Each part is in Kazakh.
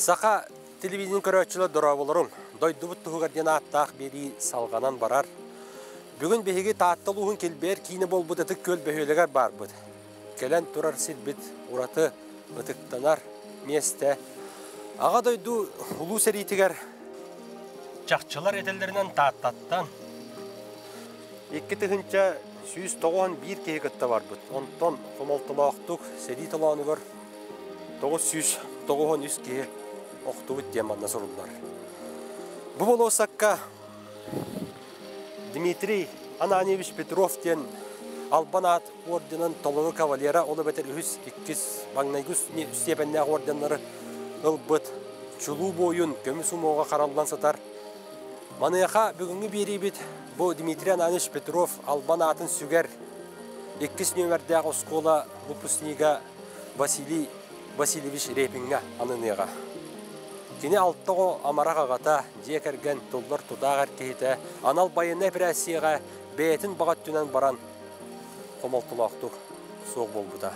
Сақа телевизион көрөтчілі дұра болырым. Дойдубут тұғырден аттақ бері салғанан барар. Бүгін бейге тааттылуғын келбер кейіні бол бұд әтік көл бөхелігер бар бұд. Келен тұрар сілбіт ұраты ұтықтанар месті. Аға дойду ұлу сәритігер чақчылар етелдерінен тааттаттан. Екі түхінче сүйіз тоғын бір кейгітті бар бұд. Онтон қомалтылақтық сәрит оланы көр. Тоғыз сүйіз тоғын үз кейі оқтуыт деманна сұрылдар. Бұл бол осаққа Дмитрий Ананевич Петров ден Албанат орденін толығы кавалера олы бәтір үз 2 маңнайгүз үстепеннәғ орденлары ұлбыт чулу бойын көміс умоға қаралдан сатар. Манаяқа бүгінгі бері бет бұл Дмитрий Ананевич Петров Албанатын сүгер 2 нөмірдәғ оскола выпускнига Василий Васильевич Репинға аныныға. Кені алттығы амарақ ағата декерген тұлдар тұдағар кейті анал байына прәсиға бәйтін бағат түнен баран қомалтылақтық соқ болбыда.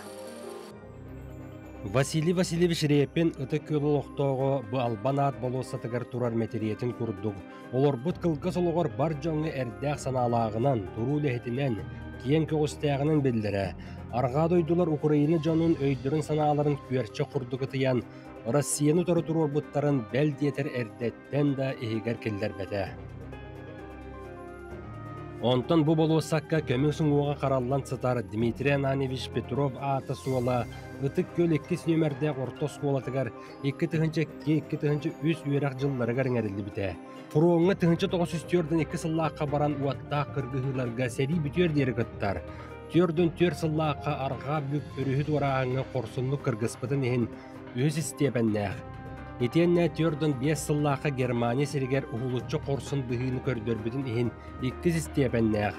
Василий Васильевич Репин ұты көлі оқтығы бұ албанат болуысатығар тұрар мәтериетін күрдіг. Олар бұт қылғыз олығыр бар жоңы әрдәқ саналағынан, тұру ләхетінен, кейін көгістәғінің білдірі. Арға дойдулар Украина жонун өйдірін саналарын күерчі құрдығы тыян, Россияны тұры тұруыр бұттарын бәл детер әрдеттен да егер келдер бәді. Онтан бұ болу саққа көмісің оға қаралан сытар Дмитрий Ананевич Петров аты суала, ұтық көл 2 нөмірде орта сколатығар 2 түхінші үз үйерақ жылларығар әрілі біте. Фуруыңы түхінші 904-ден 2 сыллаққа баран уаттақ қырғығыларға сәри бүтер дері қыттар. Түрден төр сыллаққа арға бүк өріхіт орағыңы қорсынлы қырғыспыдың ехін өз істебәннәғ. Етенне түрден 5 сыллаққа Германия сергер ұғылытчы қорсын бұғыны көрдөрбідің ехін 2 істебәннәғ.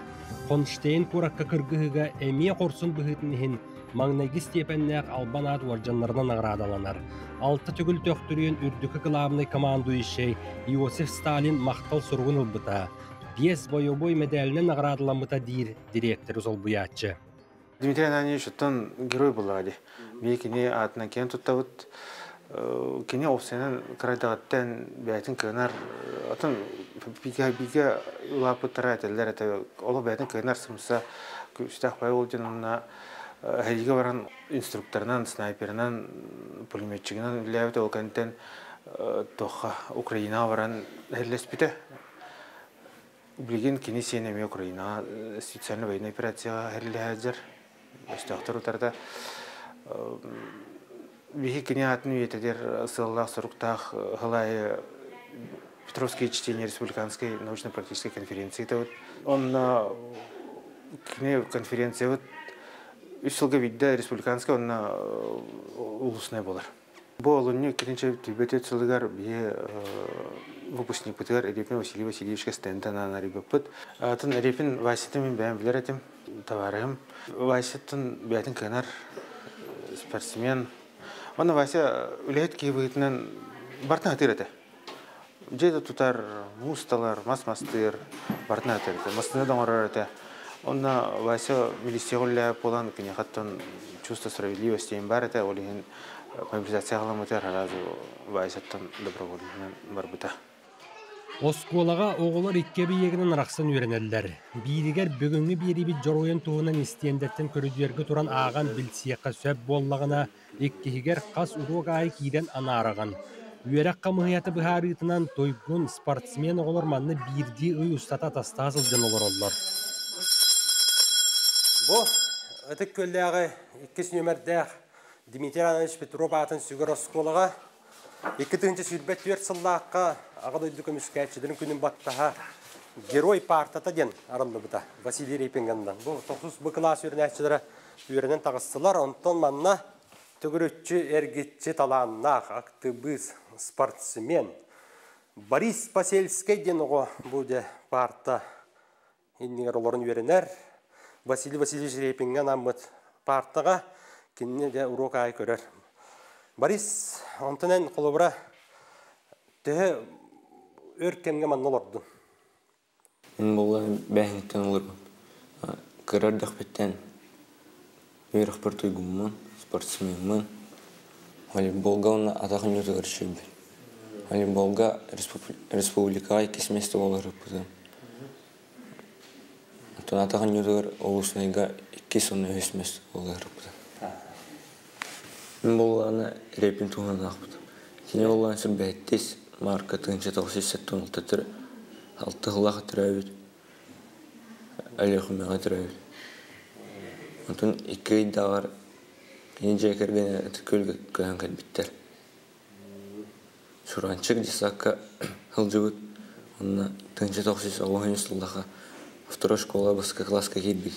Қонштейн көраққа қырғығыға әме қорсын бұғытын ехін маңнайғы істебәннәғ Албанат уаржанларынан ағырадаланар. 6 түгіл төқтірген үрдікі қылабыны команду ешей Иосиф Сталин мақтал сұрғын ұлбыта. 5 боевой медалінен ағырадыламыта дейір директор сол бұятчы. Дмитрий Ананевич оттан герой болады. Бей кене атынан кен тұттауыт, кене опсайынан қырайдағыттан бәйтін көнар, оттан биге ұлапыттара әтелдер әті, олы бәйтін көнар сымса, күштақ бай олден онына әйге баран инструкторынан, снайперынан, пулеметчігінен үләуді ол кәнттен тоққа Украина баран әрлес біті. Білген кене сенеме Украина специальный военный операцияға әрлі әзір. Өстіқтір ұтарда. Бейі кене атын өйетедер сыллақ сұрықтақ ғылайы Петровские чтения республиканской научно-практической конференции. Он кене конференция 3 жылға видді республиканская, он улысынай болар. Бұл олыны кененше түлбет өтсілігер бейі выпускник бұтығар Репин Василий Васильевичке стендана нарибаппыт. Атын Репин Васитымен бәйін білер әтім, товарығым. Васиттың бәйтін көнар спортсмен. Оны Вася үләйт кейбігітінен бартына атыр әті. Жейді тұтар мусталар, мас-мастыр бартына атыр әті. Мастыны доңырар әті. Оны Вася милистеғылля полан кене қаттын чувство справедливости бар әті. Олығын мобилизация ғаламытыр аразу Васиттың добровольнен бар бұта. Осколаға оғылар икке бейегінен рақсын үйренелдер. Бейрігер бүгінгі бейребет жоройын туғынан істендеттен көрідергі тұран аған білсияққа сөп боллағына иккегер қас ұруға ай кейден анараған. Үйерек қамығыяты бұхарытынан тойгун спортсмен оғылар манны бейрді үй ұстата тастасыл жын олар олар. Бұл ұтық көлдегі 2 нөмірдәғ Дмитрий Ананевич Петров атын сүгір Осколаға 2-ші сүрбет 4 сыллаққа ағадойды көміскәтшідерін күнін баттаға герой партата ден арылды бұта Василий Репингандан. Бұл 9 бұқылас өрін әтшідері өрінен тағыстылар. Онтон манна түгірітші әргетші таланнақ актыбыз спортсмен Борис Посельский ден оғы бұлде парта еннігер оларын өрінер. Василий Васильевич Репинган аммыт партаға кенне де урок ай көрер. Борис онтынан қолыбыра түхі өркенге манны олардың. Мен болға бәйінеттен олырмын. Көрердіқ беттен өріқ бір тойгумын, спортсменмін. Волейболға оны атақын өті көршейбі. Волейболга республикага 2 место болар буда. Тонатаган юргар олуснайга 2 сонны 3 место болар буда. Болана репин туганак буда. Сине болансы беттис марка тынча 970 тетер 6 хлага трәвит. Алехмага трәвит. Антон 2 дагар инже кергән көлгә кәһән кәлбиттер. Шуранчык дисакка хылжыбыт. Онна тынча 990 жылдага второй школа баска класска кирбит.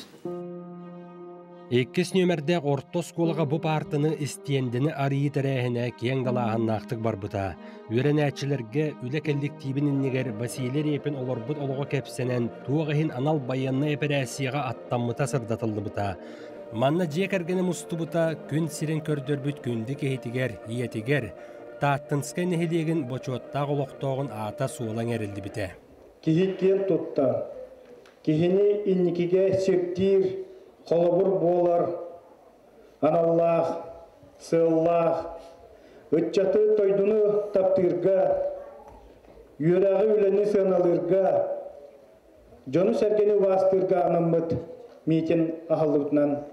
Эккес нөмерде орто сколага бу партыны истиендini арыйы тәрәһенә киң далаһаннактык барбыта. Үрәнәчиләргә үлекеллек тибиннегер Василий Репин олорбут олого кепсенен тугыһын анал баянны операцияга аттаммыта сырдатылды бута. Манна жекергене мустубута күн сирен көрдөрбүт күнди кехитигер, иетигер, тааттынскай нехилеген бочуотта голоктоогун ата суулаң эрилди бите. Кихиттен тутта. Кихини инникиге сектир, холобур болар. Аналлах, сыллах, үтчаты тойдуну таптырга, юрағы үлені сыналырга, жону сәргені вастырга анаммыт митен ахаллыбытынан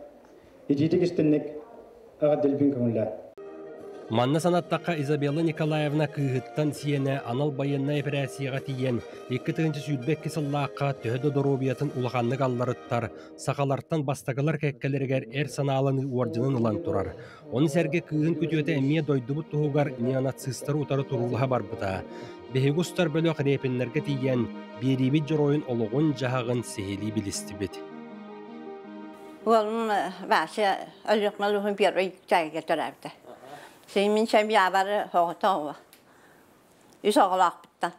ититик истенник ағаделбин көңілі. Манна санаттаққа Изабелла Николаевна кыһыттан сиене анал байынна операцияға тиен 2-тыгынчы сүйдбек кисыллаққа төһөдө доробиятын улаханнык алларыттар, сақаларттан бастағылар кәккелергер саналаны уорджынын ылан турар. Оны сәрге кыһын күтүөтэ эмие дойдубут туһугар неонацистар утары турулаха барбыта. Бехигустар бөлөк репиннерге тиен биерибит жороойын олугун жахагын сихили билистибит. Уолум баасы алюкмалухун первый чайга тарабта. Senin şemyaları hoğutağıva. Üç oğlak bitti.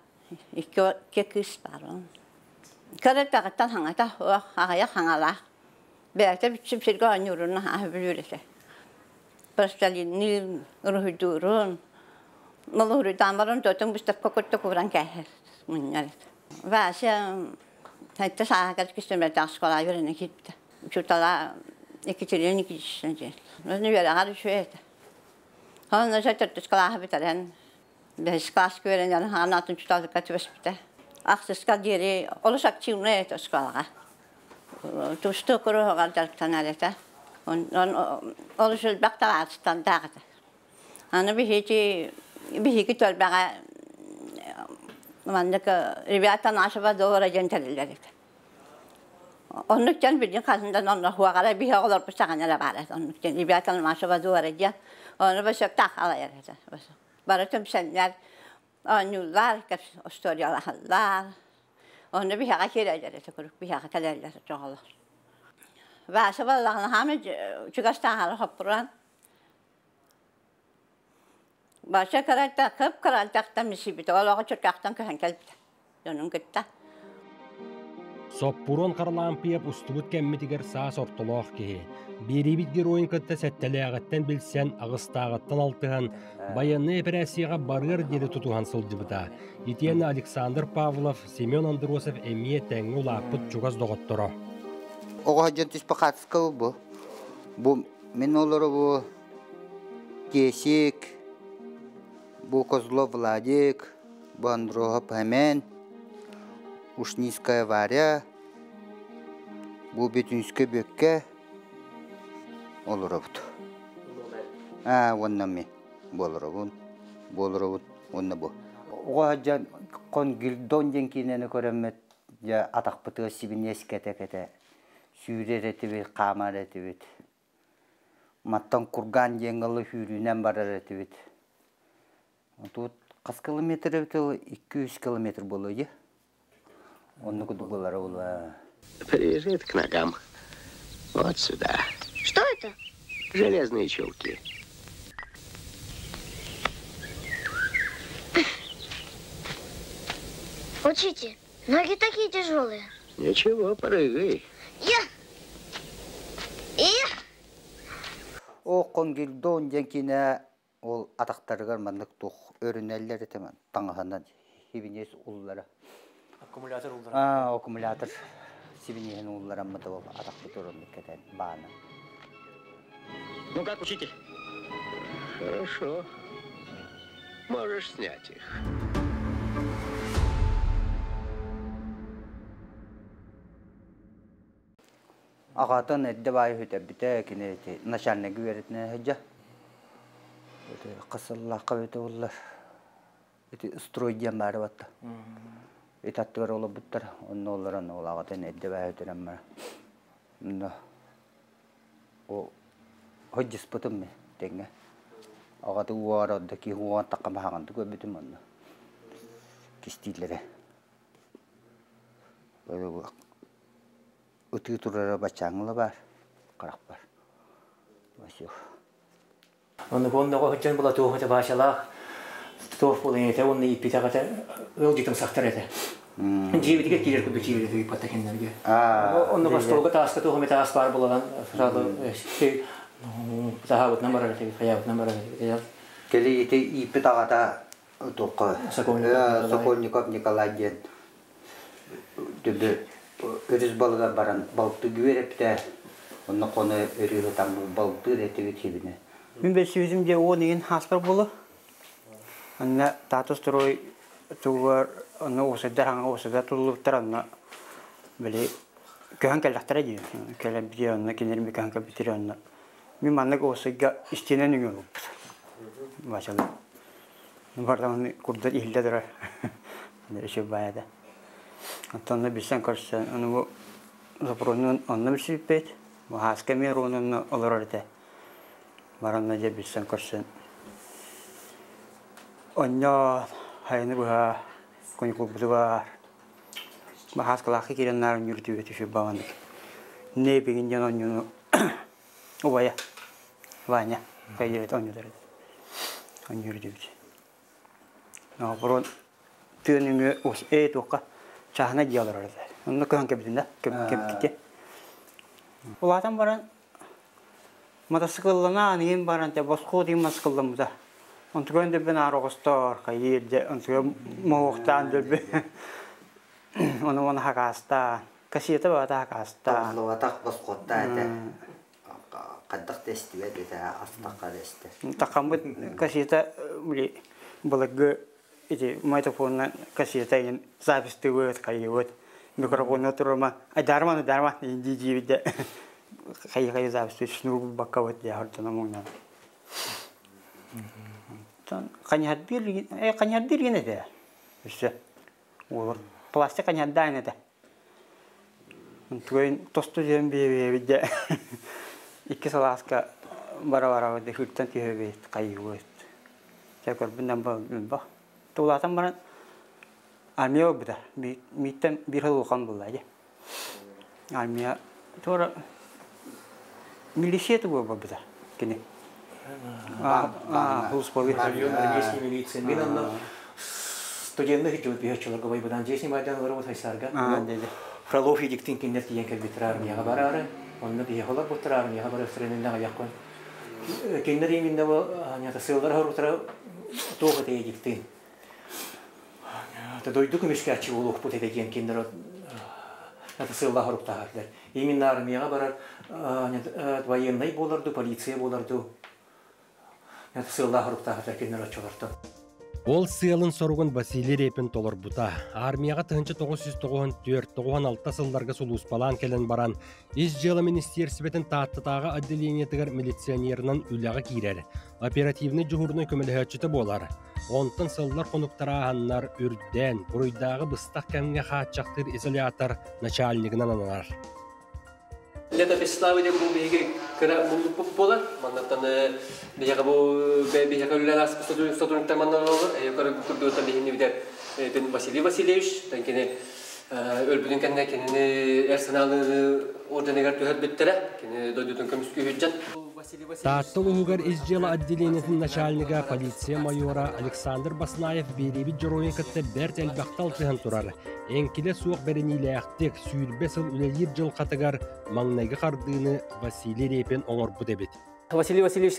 İki kız var. Kırık dağıttan hangata ağaya hangala. Belki bir şey görünürün ha bilirse. Başkalini ruhudurun. Malurdan varın tutun bu step kokuttu kuran kehir. Munyaret. Ve şey hatta sağ kişiler de askıla yürüne gitti. Çutala iki çileğini gitsince. Ne böyle hadi şöyle. Ondan sonra tutuşkalar bitiren, biz klas gören anlatın tutardık atıyoruz biter. Aksızka diri olacak çimle tutuşkalar. Tuştu kuru kadar tanarete. Oluşul bakta açtan dağıtı. Ana bir hiç tölbeye mandık rivayatan aşağı doğru gençlerler. Onun için bir kasından onlar huagara bir olur bu sakınlara var. Onun için rivayatan aşağı doğru gen. Onu başak takhalar eder. Baratım senler anılar, istoryalar. Onu bir hak eder, bir hak eder çoğalır. Ve sabahlarına hamı çıkıştan hapıran. Başka karakter, kıp karakterden misibit. Olağı çırkaktan köhen kelbide. Onun gitti. Соппурон карлампиеп устубут кэммитигер саас ортолоох киһи. Биэрибит героин кытта сэттэлээҕэттэн билсэн агыстааҕаттан алтыһан баянны операцияға барыар диэри тутуһан сылдьыбыта. Итиэн Александр Павлов, Семен Андросов эмие тэҥҥи улааппыт чугас доҕотторо. Оҕоһадьан түспахатскабы бу. Бу мен олоро бу Кесик, бу Козлов Владик, бу Андрохов Хамен, Ушнийская Варя, бу Бетюнская Бекке олоробут. Онна ми болоробун, онна бу. Оҕоһадьан конгилдон денкинени көрөммет, я атакпытыгы сибинескете-кете, сүүреретибит, камаретибит. Маттан курган жеңгалы хүрүнен бараретибит. Тут кас километр битил 200 километр болойу. Он было. Приезжает к ногам. Вот сюда. Что это? Железные чулки. Учитель, ноги такие тяжелые. Ничего, прыгай. О конгилдон денкине ол атактарыгар мандык тух өрүнеллер этемен. Таңахандан хибинес уллары. Аккумулятор улдары. Аккумулятор. Сибинен уллары аммыты бол атакты турунлук кетен бааны. Ну как, учитель? Хорошо. Можешь снять их. Ағатын әдді бай хүті біті кенеті начальник веретіне хүджа. Қысыллаққа өті олар. Стройден бәрі батты. Итаттығыр олы бұттар. Оны оларын ол ағатын әдді бай хүтінен бәрі. Хүджіс бұтым мен деңе. Ағаты уар одды ки уан таққама хағанды көбітім оны. Кестейлері. Үтігі тұрары бачаңылы бар, қарақ бар. Оны қондағы хүттен бұла туғыты башалақ, туғып болын еті, оны иппеті қаты өл жетім сақтар еті. Жебетіге келер күлді жебеті иппатта кендерге. Оны бастауға тасқы туғым еті ас бар болаған, сұрады, тағабытынан барар еті, қаябытынан барар еті. Келі еті иппет ағата тұқы, Сокольников Николай ден. Өріз балыға баран балықты күйерепті, оны қоны өрері таңғы балықты реттегі тебіне. Мен бәл сөзімде о деген аспар болы. Анна тату строй туғар, оны осыдар, аңа осыдар тұлылықтар, анна біле көйін кәліқтара дейін. Кәлі біде, анна кенерімі көйін кәліқтара, анна. Мен маннық осыға істенен үңі олып. Башалы. Бардан күрдір елдедір. Нөріші баяда. Антонна билсен көрсен, оны запронun onu bilsip beyt. Bu haska meronunu olur orada. Baranna je bilsen körsen. Onyo hayını bu ha konuklu bu var. Bu haska laki kirenler yürütüyor şu babandık. Ne bilgin can onu ovaya. Vanya. Kayıret onu der. Onu yürütüyor. Ne baron tününü os toka. Çahına diyorlar orada. Onu köhün kebidinde, kebidinde. Ulan baran, motosikletlana anıyım baran te boşku diyeyim motosikletlımda. Ondan da ben arabastar, kayırdı, ondan muhtan da ben. Onu hakasta, kasiyete var da hakasta. Tavlo atak boşkutta da. Kaddak testi ve de astak testi. Takamut kasiyete bile balığı iti mikrofonla kasiyete zapiste var kayırt. Mikrofonu oturma. Darman indici de. Kayı zapiste şunu bakavat ya harcana mona. Kanyat bir yine de. İşte o plastik kanyat da yine de. Tugayın tostu bir de. İki salaska bara de hırtan tihe kayırt. Çakar bundan bak. Tuğlatan bana almaya bida. Mitten bir hal olkan bulaydı. Almaya sonra milisiye tu bu bida. Kini. Hus povi. Есть милиция. Мен анда студентный хичут биячлар габай будан жесни майдан вару тайсарга. Фролов едиктин киндер тиен кербитрар мияга барары. Онны биехолар бутрар мияга барар срененден аяккон. Киндер иминде бу анята сылдар харутра тоғы тейдиктин. Дойдук мешкачи улук пут edegen киндер ата сылдар харуптаарлар. Именно армияга барар военный боларду, полиция боларду. Ата сылдар харуптаарлар киндер ачылардан. Ол сыялын соругун Василий Репин толор бута. Армияга 1994-96 сылдарга сулус балан келен баран. Ис жылы министерсибетін тааттытаға отделениетігер милиционерынан үліға кирер. Оперативный жуғырны көміліғатчыты болар. Онтын сылдар конуктара ханнар үрден, бұруйдағы бұстақ кәмге хаатчақтыр изолятор начальнигынан анар. Лето беславы деп бұл бейге кіра мұлды болар. Маңнаттан бейге бұл бейге үлілер сотрудниктар маннар олар. Көрі күрдуыттан бейгені бідер Василий Васильевич. Кені өлбүдін кәнне кені әрсеналыны орденегер түйер біттірі. Кені дойдудың көміскүй хүджан. Тааттыл угар изжела отделениятын начальника полиция майора Александр Баснаев береби жороин кытты бәрт әлбақтал тыған турар. Энкиле суық бәрінейлі әқтек сүйірбесіл үлелер жыл қатығар маңнайғы қардыны Василий Репин оңыр бұд әбет. Василий Васильевич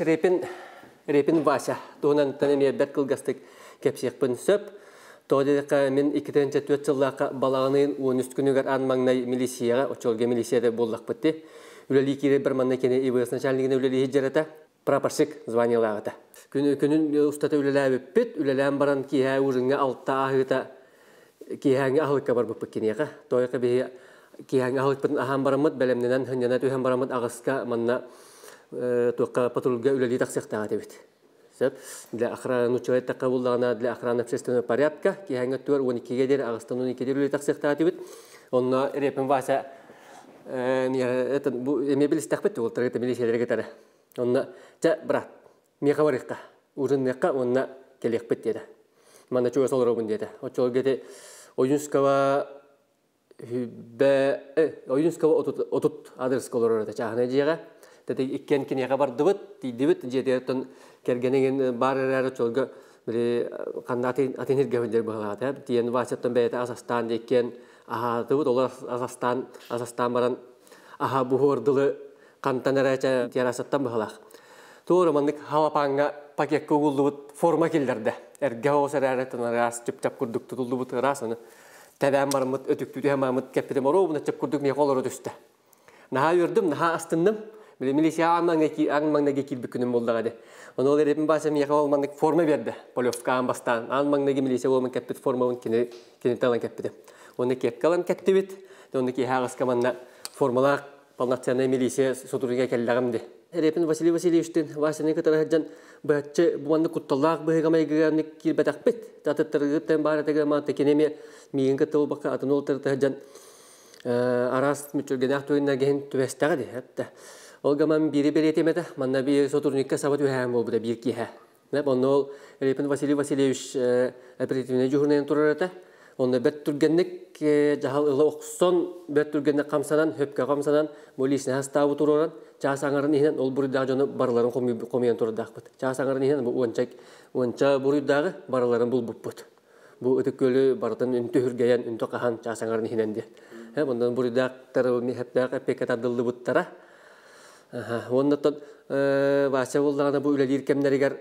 Репин Вася. Туғынан тәнеме бәт қылғастық кәпсеқпін сөп. Тоғдедіқі мен 2-4 жыллаққа балағының 13 күнігер ан маңнай милисияға, очолге милисияда боллақ бітті. Үлелі кері бір манна кені ИВС начальнигіне үлелі хеджарата. прапорщик званиялағыда. Күнін ұстата үлеләбіппет, үлелән баран кейхә ұрыңа алтта ағыта кейхәңе ағылыққа бар бұппық кенеға. Тойқа бейі кейхәңе ағылықпытын ахан барамыд, бәлемненен хүннена түйен барамыд ағысқа манна тоққа патрульға үлелі тақсықтаға дебет. Для охраны учета кабулдана для охраны общественного порядка кейхәңе туар 12-ге дер ағыстан 12-ге үлелі тақсықтаға дебет. Онна репен баса это мебель стахпет ол тарыта милициялерге тары. Онна жа брат мехаварыққа ужынныққа онна келекпет деді. Мана чуға солырабын деді. Очол гете Ойынскава отут адрес колорорда чағына жеға. Тәті иккен кенеға бардыбыт, дейдібіт жедерттен кергенеген бар әрі чолға қанда атенерге өндер бұғалады. Дейін васеттен бәйті Азастан дейкен ағадыбыт, олар Азастан баран аға бұғырдылы қантан әрәчә терасаттан бұғалақ. Туғыры маңдық халапаңға пакетке ұғылдыбыт форма келдерді. Әрге оғысыр әреттен арас чып-чап күрдік тұтылдыбыт арас. Тәбән барымыт, өтік-түті әмамыт кәппедем ору, бұны чып күрдік не қолыры түсті. Наға өрдім, наға астындым. Милисия аңмаңнаге келбік күнім болдағады. Оны ол әрепін баса мияқа олмандық форма берді. Полевка амбастан. Аңмаңнаге милисия олман кәппет формауын кенеталан кәппеді. Оны кепкалан кәттебет. Оны ке хағыз команда формалақ полноценная милисия сотурыға кәлдағымды. Репин Василий Васильевичтен Васяны катарахаджан бәтче буманны кутталлах быгамайганы кирбетакпет. Татыттыргыттан баратыга мантекенеме миген катыл бака атын олтыртахаджан арас мүчөлгенах тойына ген түвестагы де. Олгаман бири беретемеді, манна би сотурникка сабат үхәм бол бұда бір кейхә. Онны Репин Василий Васильевич оперативный жүгірнен тұрарыда. Онны бәт түргеннік жағал ұлы оқсын, бәт түргеннік қамсанан, хөпке қамсанан, молисіне хастауы тұраран, жағасаңарын ехінен ол бұрыдағы жоны барыларын қомиян тұрадақ бұд. Жағасаңарын ехінен бұл онча бұрыдағы барыларын бұл бұп бұд. Бұл өтік көлі барытын үнті хүргейен, үнті қахан жағасаңарын ехінен де. Ондан бұрыдақтары әппекі әппекатадылды бұдтара. Оннаттан Вася болдағына бұл үләлі еркемнерігер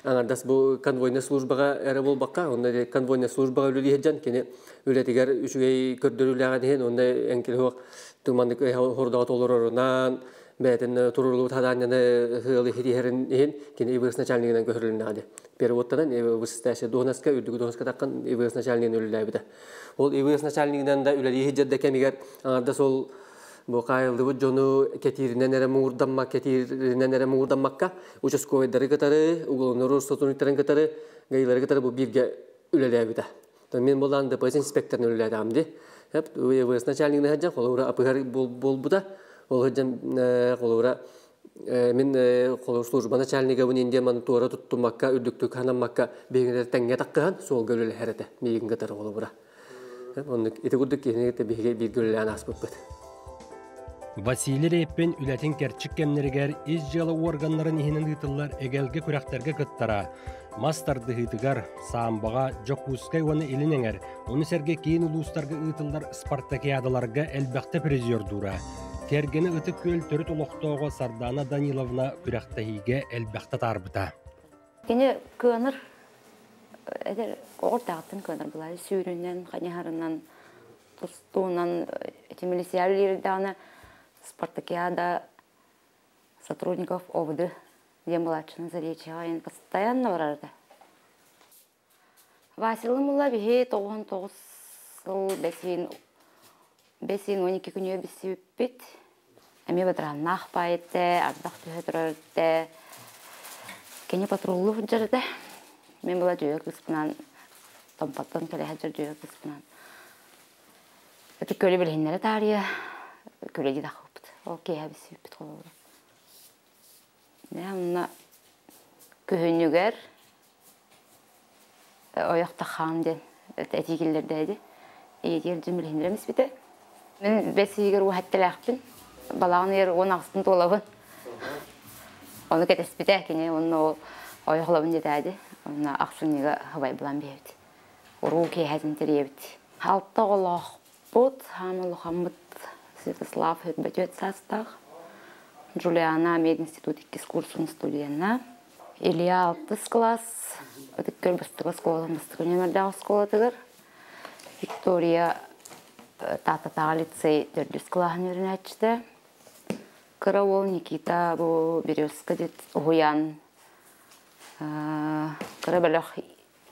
аңардас бұл конвойны службаға әрі бол баққа, онда конвойны службаға үләлі еджан, кені үләтігер үшігей көрдір үләған еген, онда әңкел хоқ тұмандық хордаға толыр орынан, бәтін тұрырлы таданяны ғылы херихерін еген, кені ивырыс начальнигінен көрілін ады. Переводтадан ивырысташы доғынаска, үрдігі доғынаска таққан ивырыс начальнигін үлілі әбіді. Ол ивырыс начальнигінен да үләлі ежедді кәмегер аңардас ол bu kayıldı jonu ketirinden ere muğurdanmakka uças koydarı katarı uğulunur sotunukların katarı gayıları katarı bu birge üleleye bide. Men bolan depois inspektörün üleleye damdi. Hep uvs начальник hajan kolura apıgar bol buda. Ol hajan kolura men kolur служба начальнигі bunu indi man tuara tuttumakka ürdüktük hanammakka beginler tenge takkan sol gölele herete megen katarı kolura. Onu ite guduk kenete bir gölele asbıpıt. Василий Реппен үләтин кәрчік кәмнерігер из жылы органларын ихінен ғытылар әгелге күрәқтерге кыттара. Мастарды ғытығар, саамбаға, жоқуыскай оны елінеңер, оны сәрге кейін ұлыстарға ғытылар спартакиадаларға әлбәқті призер дура. Тергені ұтық көл түріт ұлықтауға Сардана Даниловна күрәқтahиге әлбәқті тарбыта. Кені көнір, ортағытын көнір бұлай, сүйрінен, қанехарынан, тұстуынан, милициялердағына спартакиада сотрудников ОВД, где младшина Заречева, они постоянно вражда. Василым ула бихе 99 сыл бесин 12 күнге бесі өппет. Әме бадыран нақпа етті, ардақ түйе тұрарды. Кене патрулы жырды. Мен бұла жүйек ұспынан, томпаттан көлі әжір жүйек ұспынан. Өті көлі білгенлері тария, көлі деді қылыпты. Ол кейі бесі өппет қолы. Онына күйінігер, ояқта қам ден, әтекелерді әді. Егер жүмілгенлер емес біті. Мен бесі егер ұхаттылы ақпын. Балағын ер 10 ағыстың толабын. Оны кәтес біті әкене, оны ояқлабын деді әді. Оны ақсынығы ғыбай бұлан бейбіті. Ұру кей әзінтер ебіті. Халықта олақ бұд, хамылы қамыд Святослав Бәтет састақ. Джулиана мединститутикки с курсун студияна. Илья 6 класс. Өтіккөл бұстығы сколы, бұстығы нөмірдағы сколы тұғыр. Виктория Тата-тағы лицей 4 классын өрін әтшіді. Кыра ол Никита бу Березка дит уян. Кыра бәлөх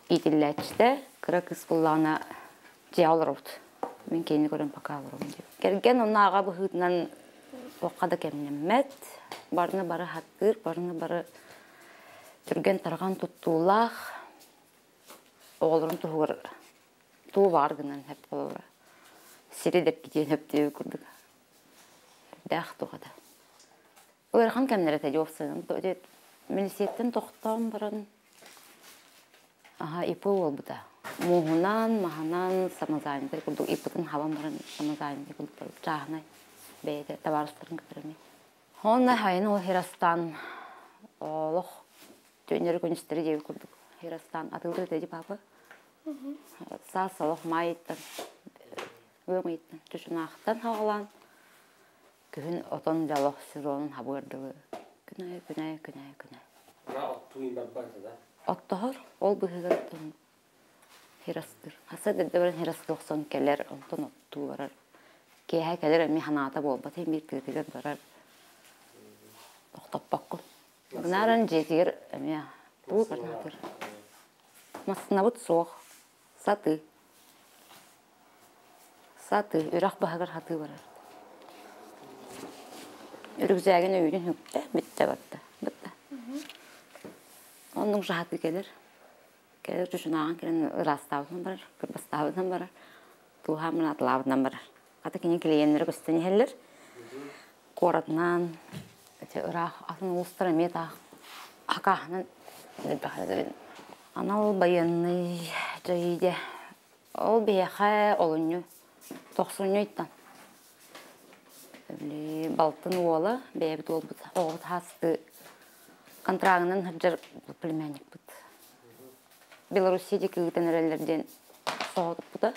итилләчтә, кыра кыз буллана җаулырут. Мен кейни көрәм пока алырым дип. Келген онна ага бу хытнан оқада кемнеммәт, барны бары хаттыр, барны бары түрген тарган туттуулах, оғылырын туғыр, туы бар гынан хәп болура. Сири деп кетен хәп деп күрдік. Дәқ туғада. Ойырхан кәмнері тәді опсының. Министеттен тоқтауын барын. Ипы ол бұда. Муғынан, мағынан самазайынды күрдік. Ипытын хаван барын самазайынды күрдік. Жағынай бәйді табарыстырын күтіріне. Онна хайын ол Херастан олық төнері көністері деп күрдік. Херастан атылды деді папы. Сас олық майыттын, өң айттын, түшін ақтан хағылан. Күн отон жалық сезонын хабырдығы. Күнай. Бұна оттуын бар барды да? Оттығыр, ол бұғығыр оттың Херастыр. Хаса дәді бірін Херастыр оқсан кәлер, онтон отту барар. Кейхай кәлер әмі ханата бол, батайын бір кіргілер барар. Оқтап баққын. Бұнарын жетігер әмі бұл барнатыр. Масына бұт соқ, саты. Саты, үрақ бағығыр хаты барар. Үрікзәген өйден хүкті, бітті бітті. Оның жағаты келер. Келер жүшін аған келен ұрастауынан барар, күрбастауынан барар. Туғамын атылауынан барар. Қаты кенен келейенлері көстені хеллер. Қоратынан, ұрақ, атын ұлыстыр әмет ақағынан. Ана ол байынны жайде. Ол бейеқай олыню, тоқсыню иттан. Балтын ола, бәйбіт ол бұд. Оғыт хасты контрагынан хыджар племянник бұд. Белоруссиядегі үтенерелерден соғыдып бұда.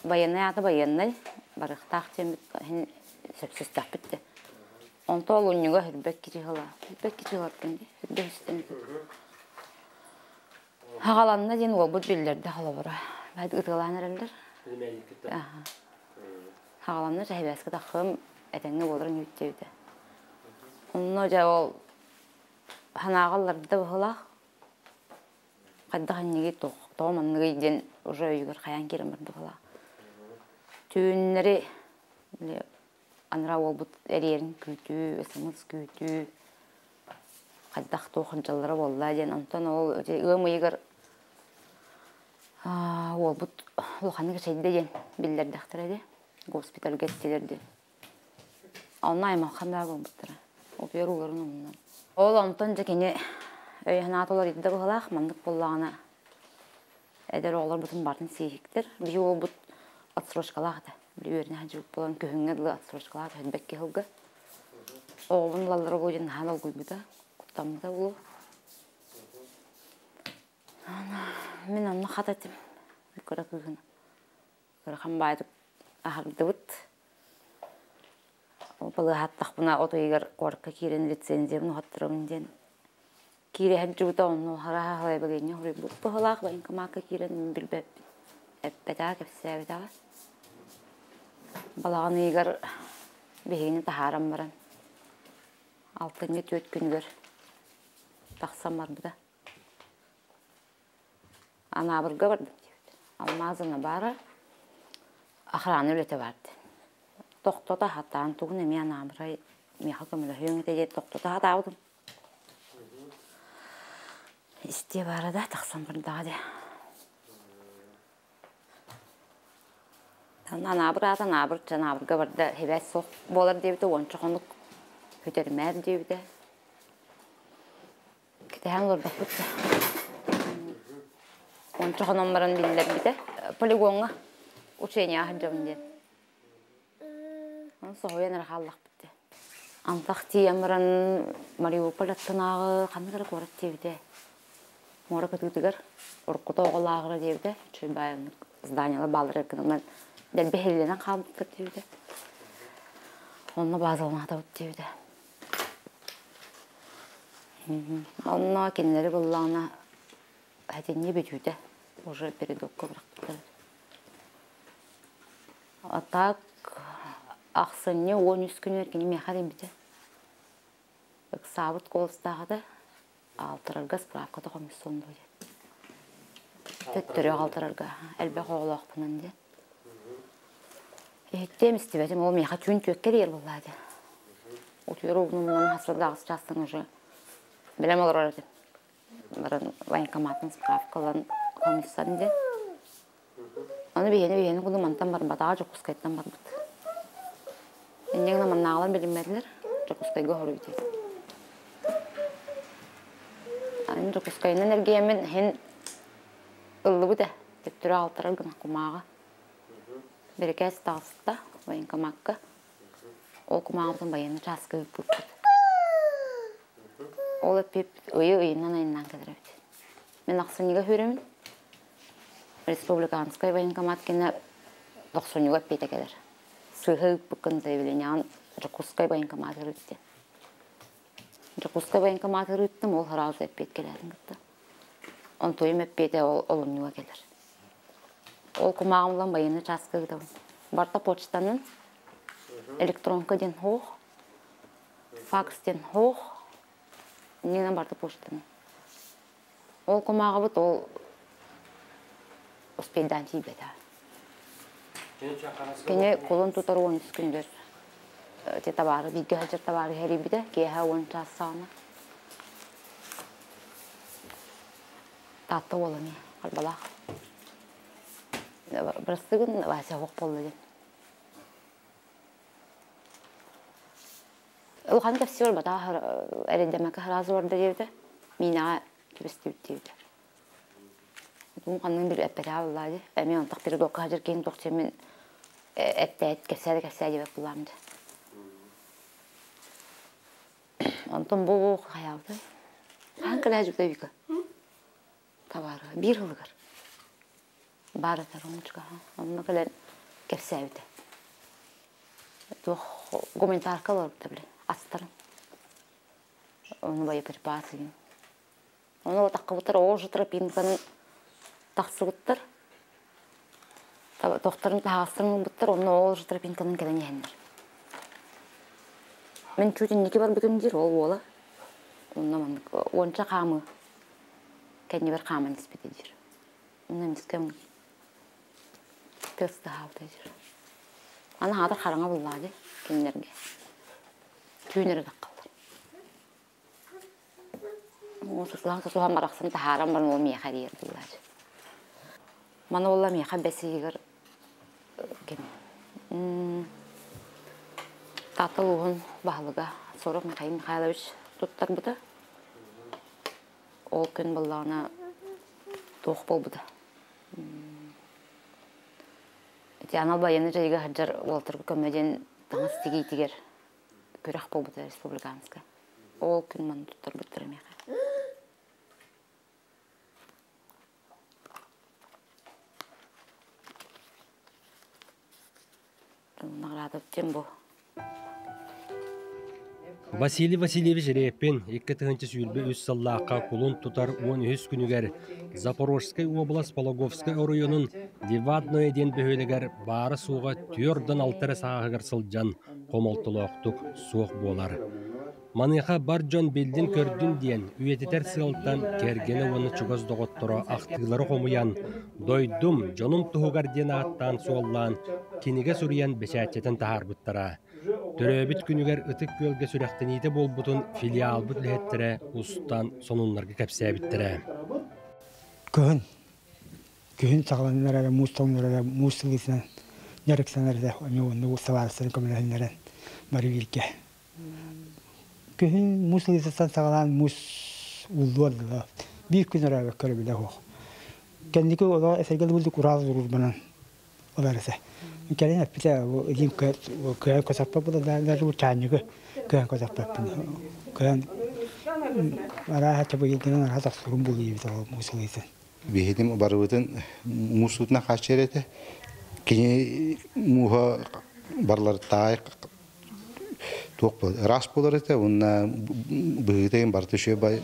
Байынай аты байынай, барықтақ тембіт, сөпсістақ бітті. Онта ол үнніға хүлбәк кеті ғыла. Хүлбәк кеті ғылар кәнде, хүлбәк істемді. Хағаланына ден ол бұд белдерді ғыла бұра. Бәді ұтылан әрелдер. Хағаламна жәйбәскі тақым әтәңі болырын өттеуді. Онына жа ол ханағаларды бұғылақ. Қаддаған неге тоғыманығы ден ұжа өйгір қаян керім бірді бұғылақ. Түйінлері аныра ол бұд әрерін күйту, өсіміз күйту. Қаддақ тоқынжалары болла ден. Онтан ол өм өйгір ол бұд ұлғаны кешейді ден білдерді ақтырады. Госпиталь кәстелерді. Онна аймаққан да бұл бұттыра. Ол бер ұлырын онынан. Ол онтан жекені өйіғін атылар еді бұғылақ, мандық болағына әдер олар бұтын бардың сейхіктер. Бей ол бұд атсырошқалағыды. Білі өріне әжіп болан көхіңі дылы атсырошқалағыды өтбәкке ғылғы. Оғын лалары көйден хал ол көйбіді. Құттамыда ұлы. Мен онны қат әтім. Көрі күйгіні. Көрі қамбайды ағырды бұд. Бұлы хаттақ бұна оты егер қорыққа керен лицензиябын ұғаттырығын ден. Кере әджі бұта оны оғыра ағылай бәгейіне ғыры бұд бұғылақ байын кымаққа керен мен білбәп. Әппәтаға кәпсі әбетаға. Балағын егер бейгені тахарам баран. Алтын ет өт күнгер. Тақсам бар бұда. Анабырға барды. Алмазына бары ақыраны өлеті барды. Тоқтота хаттағын тұғын әме анабырай меқал көмілі хүйіңі тәде тоқтота хат аудым. Исте бары да тақсам бұрдағы де. Анабыр аты анабыр жанабырға барды хебәс соқ болар дебді, оншы қондық көтермәр дебді. Кетәң ұрдық бұтты. Оншы қономбарын білдер біті. Полигонға учения ғыджауын ден. Соғуен әрқаллақ бітті. Антақ тиемірін Мариуполь аттынағы қандығыры көріп дебді. Мора көтігігір ұрқыты оғылағыры дебді. Чөй байын зданиялы балыр әркінігімен дәл бәхелденен қалмықтыр дебді. Оны базалына атауыт дебді. Онына кенелері бұллағына әтенне бетуді. Уже передокқа бұрақтыр. Атак ақсынне 13 күн өркені мехарим біте. Сабыт қолыстағы да алтырырға справка тоқымыз сонды өйде. Төттірі алтырырға әлбе қоғылы оқпынан де. Еттем істебетім, ол меха чүн төкке дейір болады. Утуер оғынымын хасырдағыз жастың ұжы. Білем олар өйде. Бұрын военкоматын справкалан комиссарын де. Оны бейені құды мантан бар, батаға жоқұскайттан бар бұд. Endingen när man nallar bilmedler, jokuskay går ut. Ан jokuskay energi men hen ıllı bu da. Teptürü altırar gına kumağa. Bir kez tasta, военкоматка. O kumağımızın bayanı çaskı öpüp. Ол öpüp ıyından ayından kadar öpüp. Men aksınıga hürümün. Республиканская военкоматкина 90 öpüp kadar. Сыгы букын заявлениан Жакускай военкоматы рытты. Жакускай военкоматы рыттым, ол сразу эппет келерин гытты. Он тойым эппете олымнуга келер. Ол кумагымлан байыны часкы гытым. Барта почтанын электронка ден хоқ, факс ден хоқ, нена барта почтанын. Ол кумагы бут ол успейдан тибета. Кене колон тутар 13 күндер. Те табары, биге хажыр табары хери биде, кеха 10 час саны. Татты олами, қалбалақ. Бірістігін вәсе хоқ болды ден. Улхан кәпсі бар бата әрендемәкі разы орды деді, мина кебісті өттейді. Бұл қанның бір әппәті алады. Әме онтақ бір доқы хажыр кейін тоқсемен әтті кәпсәді деп бұламды. Онтын бұл қаялды. Қанқылы әжікті үйкі. Табары, бір ғылығыр. Бары тар оңышқа. Онына кілін кәпсәді. Доқ гуманитарка оларды білі. Астырын. Оны байы припасы. Оны отаққа бұтыр, оғы жытырып инқанын тақсы бұттыр. Тоқтарын тағастырын бұттыр, оны оғы жытырып инқанын кәден еңдір. Мен чөтін неке бар бүгін дер, ол олы. Онша қамы. Кәдіне бір қамын іспеті дер. Оны мескем тесті хауды дер. Ана адыр қараңа бұллады кәденерге. Түйінері дақ қалдыр. Осылаң соған барақсын тахарам барын ол меха дейір бұллады. Мана олла меха бәсегір кем. Татыл оғын бағылыға сорық Михаил Михайлович тұттар бұды. Ол күн бұллағына тоқ бол бұды. Анал байыны жайға хаджар олтырғы көмеден таңыз тегей-тегер көрек бол бұды республиканская. Ол күн маны тұттар бұттыр меха. Василий Васильевич Репин 2-нчы сүйілбі өз саллаққа кулун тутар 13 күнігер Запорожскай область Пологовскай районын Дивадное ден бөхөлігер бары суға түрден алтыры сағығыр сылжан қомалтылықтық суық болар. Маныға бар жон белден көрдін дейін үйететер сылтан кергені оны чугаз доғыттыры ақтығылары қомыян дойдум жонын тұғығар ден аттан суоллан кенеге сүриян бешәтчетін тағар бұттыра. Төрөбіт күнігер ұтық көлге сүрәқтеніді бол бұтын филиал бұт ләхеттірі ұстан сонунларға кәпсә біттірі. Көхін сағыланлары, мұстауынлары, мұстылысынан, нәріксанларды, оны ұсталарыстарын көмілерінлерін бары бірге. Көхін мұстылысынан сағылан мұс ұлды олды. Bir gün araya körü bile yok. Kendiki ola esergel bulduk uraz durur bana. Olarsa. Mükemmel hep bize o elim köy kasapta bu da bu çanjı köy kasapta. Köy ara hatta bu yıldan ara sorun buluyor bu musulisi. Behedim barıvıdın musuluna kaçırdı. Ki muha barlar tay Çok rast polarite, ona büyüteyin bartışıyor bay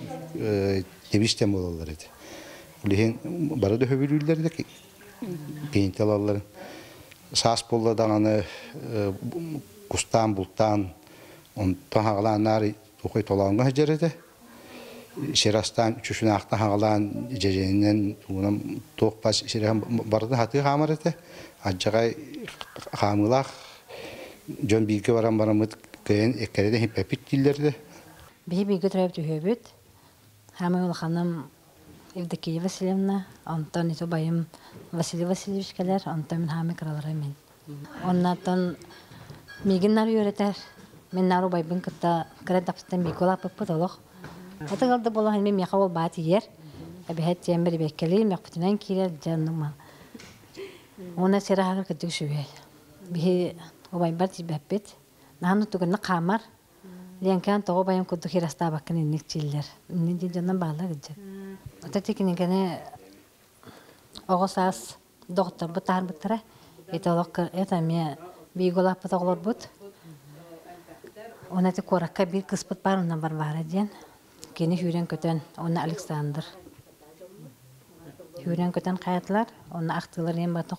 demiştem olallardı. Ulihin barada hövülürlerdi ki peyntelalların. sas bolla dağını kustan bultan ondan hağlanlar okuy tolanğa hacerede. Şerastan üçüsün aqta hağlan jejeninden unam toqpas şeran barda hatı hamarete. Acagay hamılaq John bilgi varan baramıt kayın ekerede hepepit dillerde. Bihi bilgi türüp tühübüt. Hamı ol hanım Evdokия Васильевна, Антон ito bayım Vasily Vasilyevich keler, Антон min hamı kralara min. Ondan miginler öğreter. Men naru baybın kıtta kred dapstan bikola pıpıt oluq. Ata galda bola hem mi xawal baati yer. Abi het yemri bekeli maqfitinan kiler canıma. Ona sera hagar kıtı şüye. Bihi o baybarti behbet. Nahnu tugunna qamar. Lian kan togo bayım kudu hirasta bakın innik çiller. Ninni canım bağla gıcak. Ata tekini gene oğusas doktor butar butra. Etolok etamiya bigola patolor but. Ona te korakka bir kıspıt var ondan var diyen. Keni hüren köten ona Alexander. Hüren köten kayatlar. Ona aktılar en batı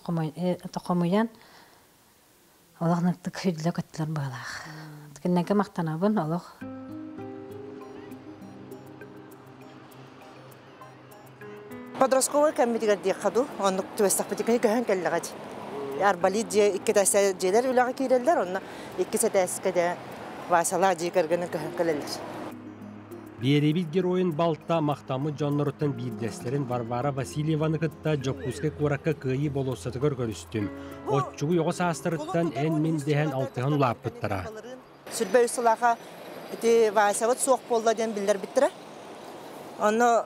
tokomuyan. Олох нактык хүдлө көтлөр балах. Тикеннеге мактанабын олох. Подростковый комитет дияқаду, оны төстақпетикени көһөн келлегади. Арбалит же иккетесе желер үлага кирелдер, оны иккесетескеде васала жекергени көһөн келелер. Биеребит героин балта мақтамы жоннорутан бирдестерин Варвара Васильеваны кытта Жоккуске куракка кыйы болосатыгөр көрүстүм. Отчугу його саастырыттан эн мен дehen алтыгын улааппыттара. Сүрбө усулака эти васават соқ болла ден билдер биттире. Оны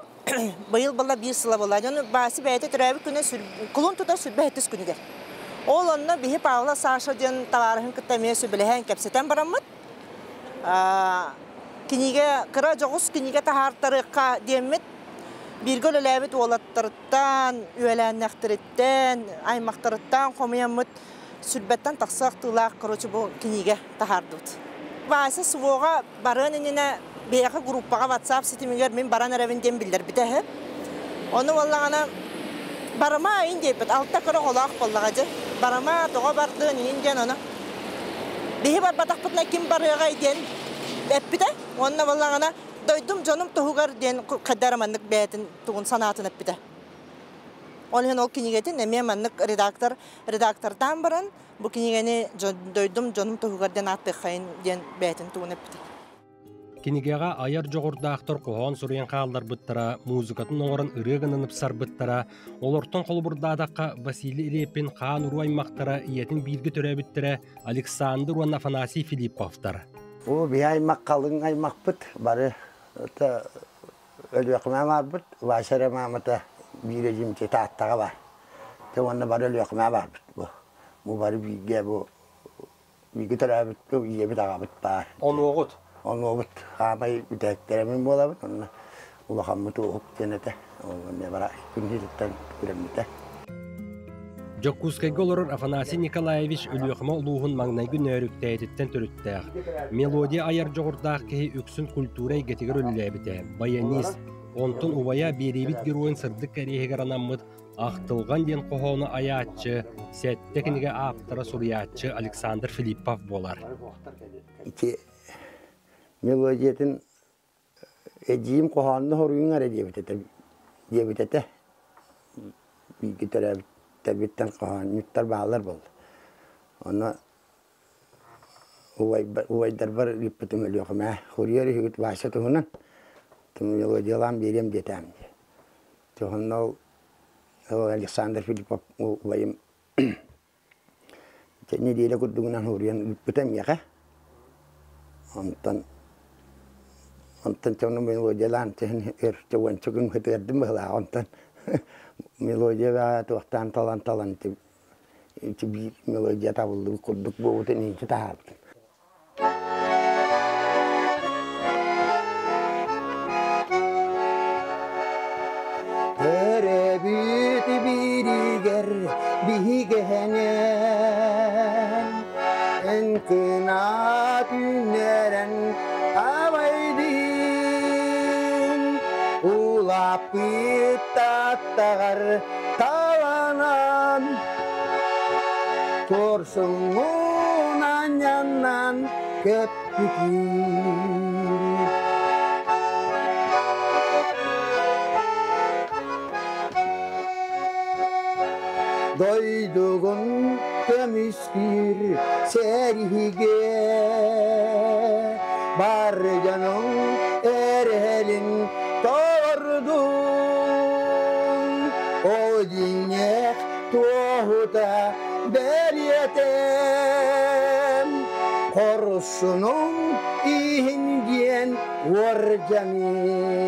быйыл бала бир сыла болла. Оны басы бәйте төрөбү күнү кулун тута сүрбө хеттис күнүгер. Ол онна бихи Павла Саша ден таварыхын кытта мен сүбөлөһөн кепсетен бараммыт. Киниге кыра жогус киниге тахартарыкка демет биргөл элебит олаттырыттан үөләннәхтириттен аймактырыттан комуямыт сүрбеттен таксак тылак короче бу киниге тахардыт. Басы свога барынына бияка группага WhatsApp сетимигер мен баран эревинден билдер битеһе. Оны валлагана барама индепет алтта кыра олак боллагы. Барама тога барды инден аны. Бихи бар батакпытна ким барыга иден Эппите, онна валлагана дойдум жонум тугар ден кадараманнык бетин тугун санатын эппите. Онен ол кинигетин эме маннык редактордан баран бу кинигени дойдум жонум тугар ден атпекайын ден бетин тугун эппите. Кинигега аяр жогордаактар коон сурыян каалдар быттара, музыкатын оңорун ырыгынынып сарбыттара, олортон колбурдаадакка Василий Репин каан уруаймактара иетин билги төрөбүттара Александр Уан Афанасий Филипповтар. O bir aymak kalın aymak bit, bari ta ölüyakma var bit, vaşere mamata bir rejim tahtaga var. Te onda bari ölüyakma var bit bu bari bir bu bir gitar bit, bu iyi bir daga bit var. Onu oğut. Onu oğut. Hamay bir tekteremin bu olabilir, onu ulakamıtı oğut cenete, onu ne bara günlükten göremite. Жоккускайга олорор Афанасий Николаевич өлүөхмө улуухун маңнайгы нөөрүктээдиттен төрүттээх. Мелодия аяр жогордаах кеһи өксүн культурай гетигер өлүлээбите. Баянист, онтун убая беребит героин сырдык кэриэхигер анаммыт ахтылган ден кохоону аяатчы, сетте киниге ааптара суруяатчы Александр Филиппов болар. İki melodiyetin eciğim kohonunu horuğun ara diyebitete. Bir gitar Terbitten kahan mütter bağlar bol. Ona uvay darbar ripetim ölüyor ama huriyeri hüt başatı hunan. Tüm yolu diyelam biriyim detem. Tuhunna o Alexander Filipov uvayım. Jadi dia ikut dengan hurian ripetim ya kah? Ontan cuma melu jalan cehen cawan cukun hati erdem lah ontan. Melodia va tuhan talan itu bir melodia tahu kuduk bau ini kita. Terebit biriger bihigenen enkenat neren awaidin ulapit tatar talanan torsunun yandan köpükür. Doyduğun kömüskür serhige bar canım erhelin tordun o dinye tuğda beriyetem korsunun ihingen varcamin.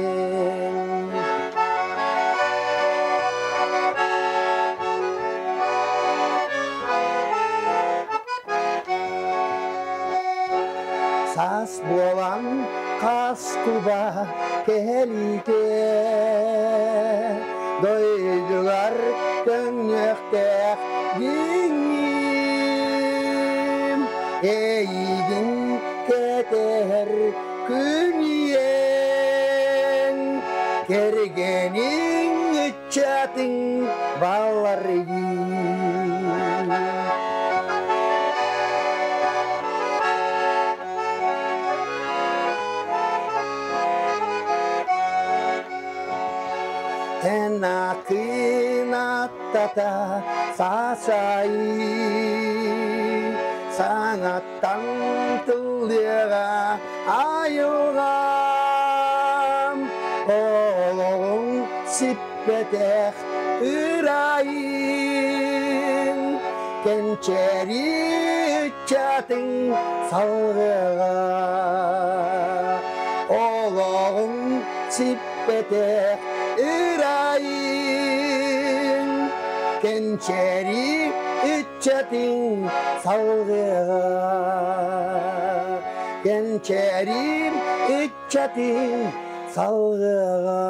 Sas bolan kastuba kelite doydular könnekte ginim eydin keter künyen kergenin çatın ballar Enakinattata sasai sangat tantulira ayuram olong sipetek irain kenceri çatın salgıra olong sipetek irain kençeri içetin salgıra kençeri içetin salgıra